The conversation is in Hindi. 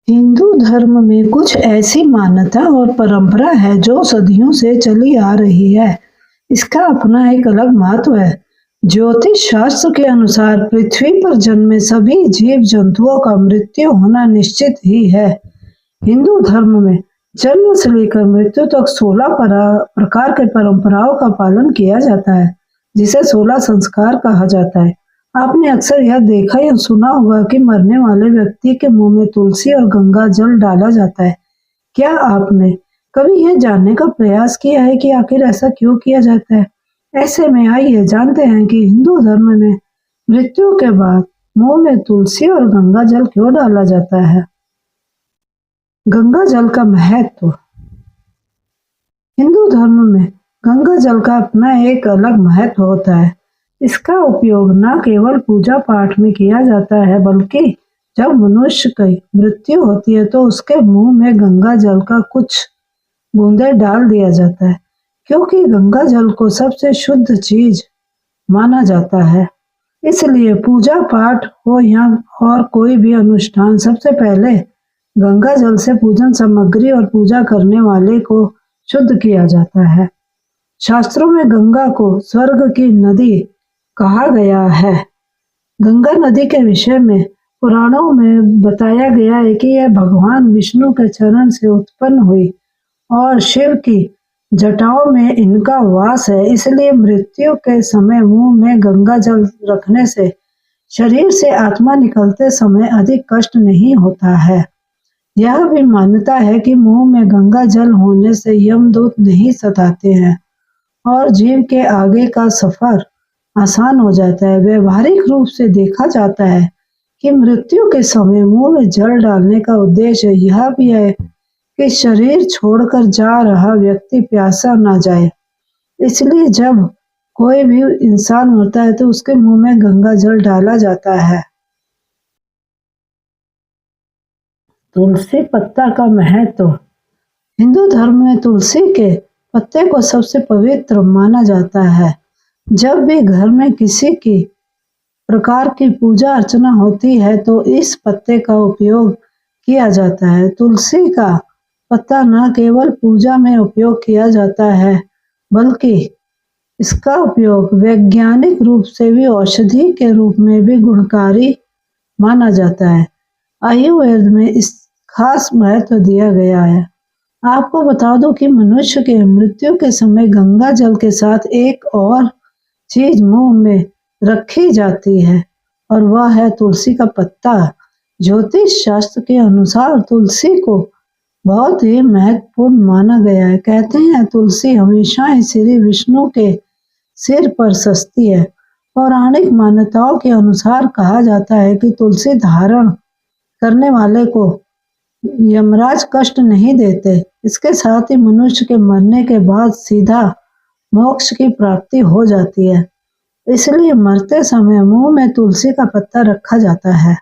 हिंदू धर्म में कुछ ऐसी मान्यता और परंपरा है जो सदियों से चली आ रही है। इसका अपना एक अलग महत्व है। ज्योतिष शास्त्र के अनुसार पृथ्वी पर जन्मे सभी जीव जंतुओं का मृत्यु होना निश्चित ही है। हिंदू धर्म में जन्म से लेकर मृत्यु तक 16 प्रकार के परंपराओं का पालन किया जाता है, जिसे 16 संस्कार कहा जाता है। आपने अक्सर यह देखा या सुना होगा कि मरने वाले व्यक्ति के मुंह में तुलसी और गंगा जल डाला जाता है। क्या आपने कभी यह जानने का प्रयास किया है कि आखिर ऐसा क्यों किया जाता है? ऐसे में आइए जानते हैं कि हिंदू धर्म में मृत्यु के बाद मुंह में तुलसी और गंगा जल क्यों डाला जाता है। गंगा जल का महत्व। हिंदू धर्म में गंगा जल का अपना एक अलग महत्व होता है। इसका उपयोग न केवल पूजा पाठ में किया जाता है, बल्कि जब मनुष्य की मृत्यु होती है तो उसके मुंह में गंगा जल का कुछ बूंदे डाल दिया जाता है, क्योंकि गंगा जल को सबसे शुद्ध चीज माना जाता है। इसलिए पूजा पाठ हो या और कोई भी अनुष्ठान, सबसे पहले गंगा जल से पूजन सामग्री और पूजा करने वाले को शुद्ध किया जाता है। शास्त्रों में गंगा को स्वर्ग की नदी कहा गया है। गंगा नदी के विषय में पुराणों में बताया गया है कि यह भगवान विष्णु के चरण से उत्पन्न हुई और शिव की जटाओं में इनका वास है। इसलिए मृत्यु के समय मुंह में गंगा जल रखने से शरीर से आत्मा निकलते समय अधिक कष्ट नहीं होता है। यह भी मान्यता है कि मुंह में गंगा जल होने से यमदूत नहीं सताते हैं और जीव के आगे का सफर आसान हो जाता है। व्यवहारिक रूप से देखा जाता है कि मृत्यु के समय मुंह में जल डालने का उद्देश्य यह भी है कि शरीर छोड़कर जा रहा व्यक्ति प्यासा ना जाए। इसलिए जब कोई भी इंसान मरता है तो उसके मुंह में गंगा जल डाला जाता है। तुलसी पत्ता का महत्व। हिंदू धर्म में तुलसी के पत्ते को सबसे पवित्र माना जाता है। जब भी घर में किसी की प्रकार की पूजा अर्चना होती है तो इस पत्ते का उपयोग किया जाता है। तुलसी का पत्ता न केवल पूजा में उपयोग किया जाता है, बल्कि इसका उपयोग वैज्ञानिक रूप से भी औषधि के रूप में भी गुणकारी माना जाता है। आयुर्वेद में इस खास महत्व दिया गया है। आपको बता दूं कि मनुष्य के मृत्यु के समय गंगा जल के साथ एक और चीज मुंह में रखी जाती है और वह है तुलसी का पत्ता। ज्योतिष शास्त्र के अनुसार तुलसी को बहुत ही महत्वपूर्ण माना गया है। कहते हैं तुलसी हमेशा ही श्री विष्णु के सिर पर सजती है। पौराणिक मान्यताओं के अनुसार कहा जाता है कि तुलसी धारण करने वाले को यमराज कष्ट नहीं देते। इसके साथ ही मनुष्य के मरने के बाद सीधा मोक्ष की प्राप्ति हो जाती है। इसलिए मरते समय मुंह में तुलसी का पत्ता रखा जाता है।